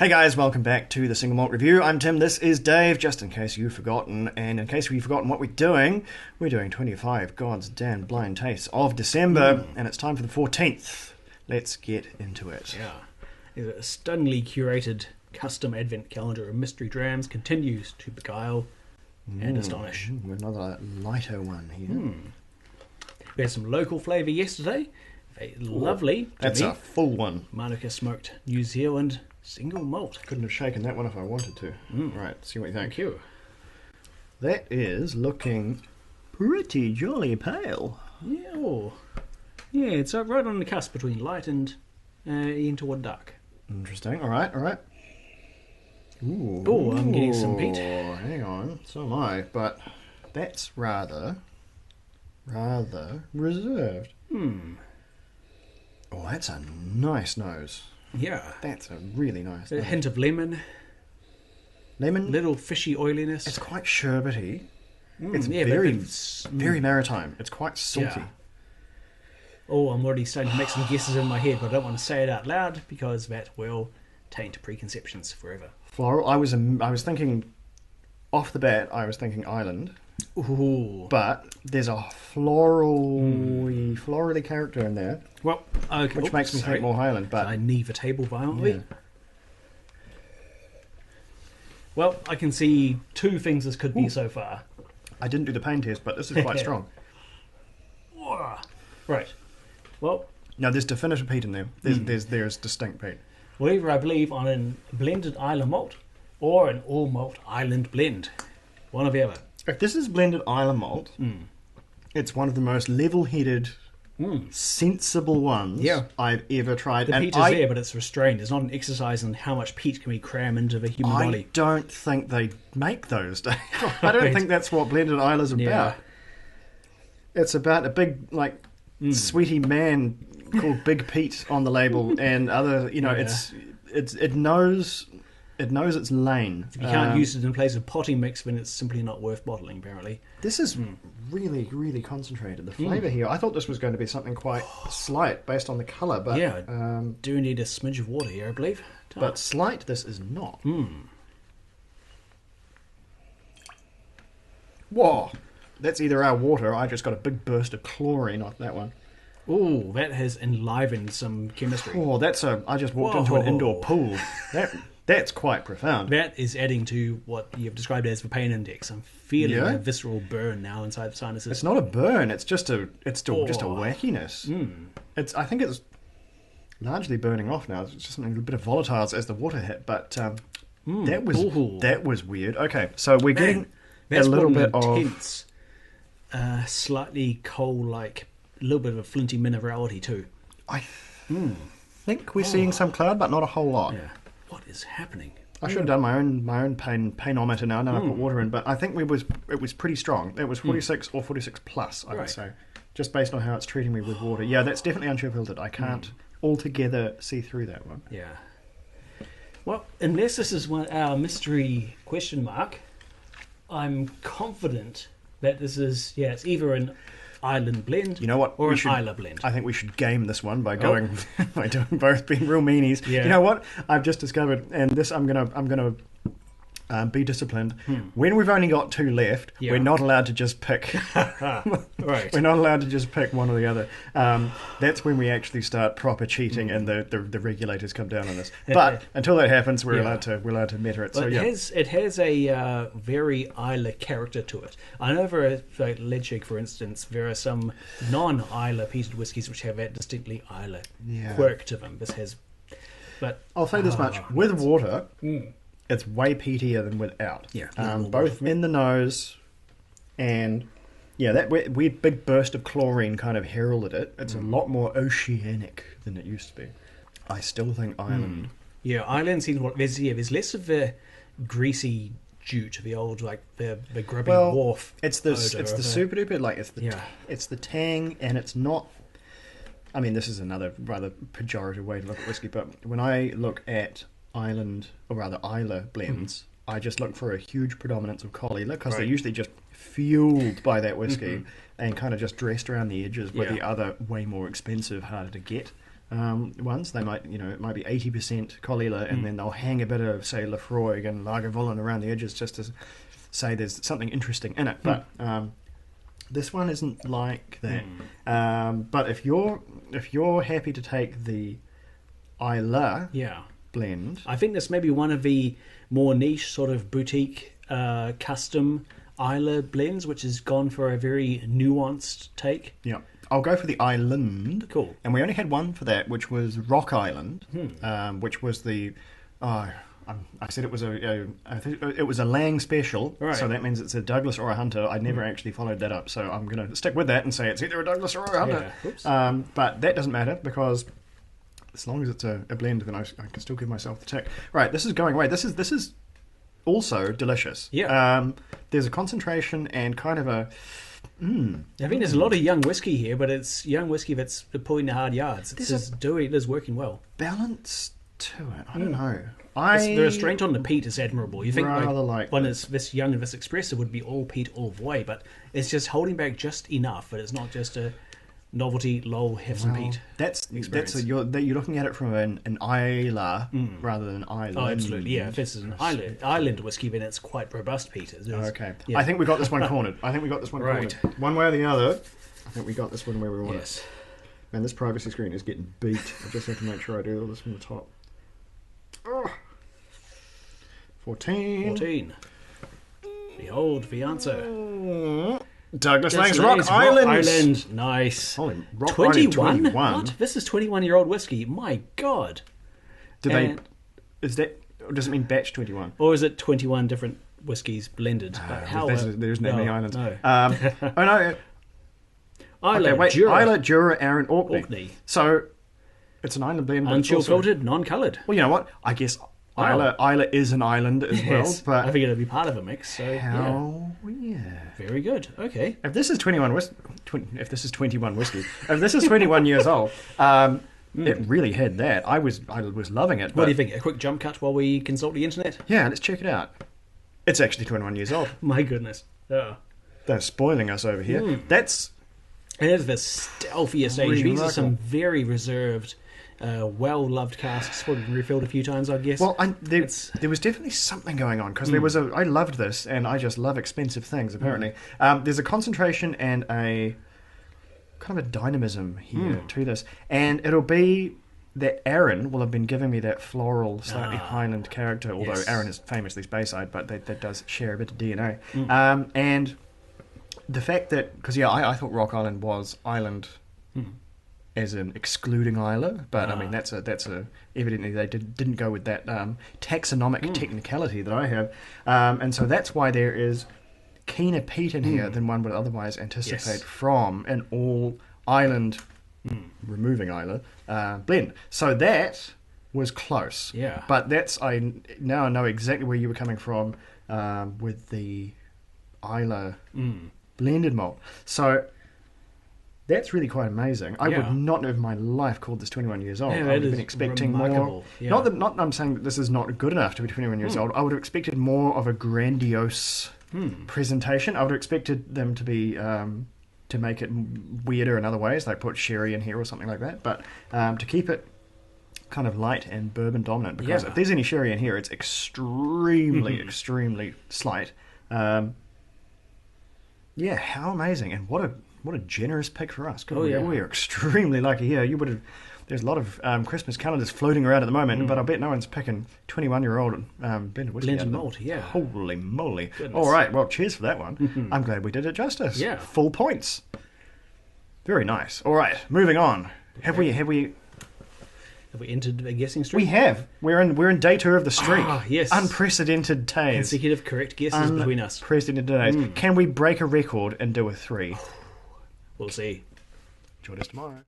Hey guys, welcome back to the Single Malt Review. I'm Tim, this is Dave, just in case you've forgotten. And in case you've forgotten what we're doing 25 God's Damn Blind Tastes of December, and it's time for the 14th. Let's get into it. Yeah. A stunningly curated custom advent calendar of mystery drams continues to beguile and astonish. Another lighter one here. We had some local flavour yesterday. A lovely, That's a full one. Manuka smoked New Zealand single malt. Couldn't have shaken that one if I wanted to. Right, see what you think. Thank you. That is looking pretty jolly pale. Yeah, it's right on the cusp between light and into dark. Interesting. All right. Ooh. Oh, I'm getting some peat. Hang on. So am I. But that's rather reserved. Oh, that's a nice nose. Yeah. That's a really nice A nose. hint of lemon. Lemon. Little fishy oiliness. It's quite sherbety. It's yeah, very maritime. It's quite salty. Yeah. Oh, I'm already starting to make some guesses in my head, but I don't want to say it out loud because that will taint preconceptions forever. Floral. I was thinking off the bat. I was thinking island. Ooh. But there's a florally character in there, Well, okay. which makes me think more Highland. But I need the table violently. yeah. Well, I can see two things this could be so far. I didn't do the pain test, but this is quite strong. Right. Well, No, there's definitive peat in there. There's distinct peat. we're either, I believe, on a blended Isla malt or an all malt island blend. One or the other. If this is blended Isla malt, it's one of the most level-headed, sensible ones I've ever tried. The and peat is there, but it's restrained. It's not an exercise in how much peat can we cram into the human I body. don't think they make those. I don't think that's what blended Isla's about. Yeah. It's about a big, sweaty man called Big Pete on the label, and other. It knows its lane. If you can't use it in place of potting mix, then it's simply not worth bottling, apparently. This is really, really concentrated. The flavour here, I thought this was going to be something quite slight based on the colour, but Do need a smidge of water here, I believe. but slight this is not. Whoa, that's either our water. Or I just got a big burst of chlorine off that one. Oh, that has enlivened some chemistry. Oh, I just walked into an indoor pool. That's quite profound. That is adding to what you've described as the pain index. I'm feeling Yeah? a visceral burn now inside the sinuses. It's not a burn. It's just a wackiness. I think it's largely burning off now. It's just a bit of volatiles as the water hit, but that was weird. Okay, so we're getting a little bit intense, slightly coal-like, a little bit of a flinty minerality too. I think we're seeing some cloud, but not a whole lot. Yeah. What is happening? I should have done my own painometer now, and then I put water in, but I think it was pretty strong. It was 46 or 46 plus, I would say, just based on how it's treating me with water. Yeah, that's definitely unfiltered. I can't altogether see through that one. Yeah. Well, unless this is our mystery question mark, I'm confident that this is, it's either an island blend, You know what? or an Isla blend. I think we should game this one by doing both being real meanies. Yeah. You know what? I've just discovered, and this I'm gonna be disciplined. When we've only got two left, we're not allowed to just pick. Right. We're not allowed to just pick one or the other. That's when we actually start proper cheating, and the regulators come down on us. But until that happens, we're allowed to meter it. But So it has a very Isla character to it. I know for Leadshake, for instance, there are some non-Isla peated whiskies which have that distinctly Isla quirk to them. This has, but I'll say this much: with water, it's way peatier than without. Yeah. Both in the nose, and that weird big burst of chlorine kind of heralded it. It's a lot more oceanic than it used to be. I still think Ireland. Yeah, Ireland seems there's less of the greasy jute, the old the grubby wharf. It's the super duper it's the tang, and it's not. I mean, this is another rather pejorative way to look at whiskey, but when I look at Island, or rather Isla blends, I just look for a huge predominance of collie because they're usually just fueled by that whiskey and kind of just dressed around the edges with the other way more expensive, harder to get ones. They might, it might be 80% Caol Ila, and then they'll hang a bit of, say, Lafroig and Lagavulin around the edges just to say there's something interesting in it. But this one isn't like that. But if you're happy to take the Islay blend, I think this may be one of the more niche sort of boutique custom Islay blends, which has gone for a very nuanced take. Yeah. I'll go for the Island. Cool. And we only had one for that, which was Rock Island, which was the... I said it was it was a Lang special, right. So that means it's a Douglas or a Hunter. I never actually followed that up, so I'm going to stick with that and say it's either a Douglas or a Hunter. Yeah. But that doesn't matter, because as long as it's a blend, then I can still give myself the tick. Right, this is going away. This is also delicious. Yeah. There's a concentration and kind of a... I think there's a lot of young whiskey here, but it's young whiskey that's pulling the hard yards. It is working well. Balance to it. I don't know. The restraint on the peat is admirable. You think when this. it's this young and this expressive would be all peat all the way, but it's just holding back just enough. But it's not just a novelty, lol, have some peat. You're looking at it from an Islay rather than an island. Oh, absolutely, yeah. If this is an island whiskey, then it's quite robust peat. Okay. Yeah. I think we got this one cornered. Cornered. One way or the other, I think we got this one where we want it. Man, this privacy screen is getting beat. I just have to make sure I do all this from the top. 14. Behold the answer. Douglas Lang's Rock Island. Nice. Holy, Rock 21? What? This is 21-year-old whiskey. My God. Does it mean batch 21? Or is it 21 different whiskies blended? There isn't any islands. No. Oh no. Islay, Jura, Arran, Orkney. So it's an island blend. Unchill filtered, non-coloured. Well, you know what? I guess Islay is an island as well. But I think it'll be part of a mix. So very good. Okay. If this is 21 whiskey, if this is 21 years old, it really had that. I was loving it. What do you think? A quick jump cut while we consult the internet? Yeah, let's check it out. It's actually 21 years old. My goodness. Yeah. They're spoiling us over here. It is the stealthiest age. These are some very reserved, well-loved casks. Probably been refilled a few times, I guess. Well, there was definitely something going on, because I loved this, and I just love expensive things, apparently. There's a concentration and a kind of a dynamism here to this. And it'll be that Arran will have been giving me that floral, slightly Highland character, although Arran is famously Speyside, but that does share a bit of DNA. And the fact that, because I thought Rock Island was island as in excluding Islay, but I mean that's a evidently they didn't go with that taxonomic technicality that I have, and so that's why there is keener peat in here than one would otherwise anticipate from an all island, removing Islay, blend. So that was close. Yeah, but I now know exactly where you were coming from with the Islay blended malt. So that's really quite amazing. I would not have in my life called this 21 years old. I would have been expecting more. Yeah. Not I'm saying that this is not good enough to be 21 years old. I would have expected more of a grandiose presentation. I would have expected them to be to make it weirder in other ways, like put sherry in here or something like that. But to keep it kind of light and bourbon dominant, because if there's any sherry in here, it's extremely, extremely slight. Yeah, how amazing, and what a generous pick for us. We are extremely lucky here. There's a lot of Christmas calendars floating around at the moment, but I bet no one's picking 21-year-old blended whiskey. Blended malt, Holy moly. Goodness. All right, well, cheers for that one. I'm glad we did it justice. Yeah. Full points. Very nice. All right, moving on. Have we entered a guessing streak? We have. We're in day 2 of the streak. Yes. Unprecedented days. Consecutive correct guesses between us. Unprecedented days. Can we break a record and do a 3? We'll see. Join us tomorrow.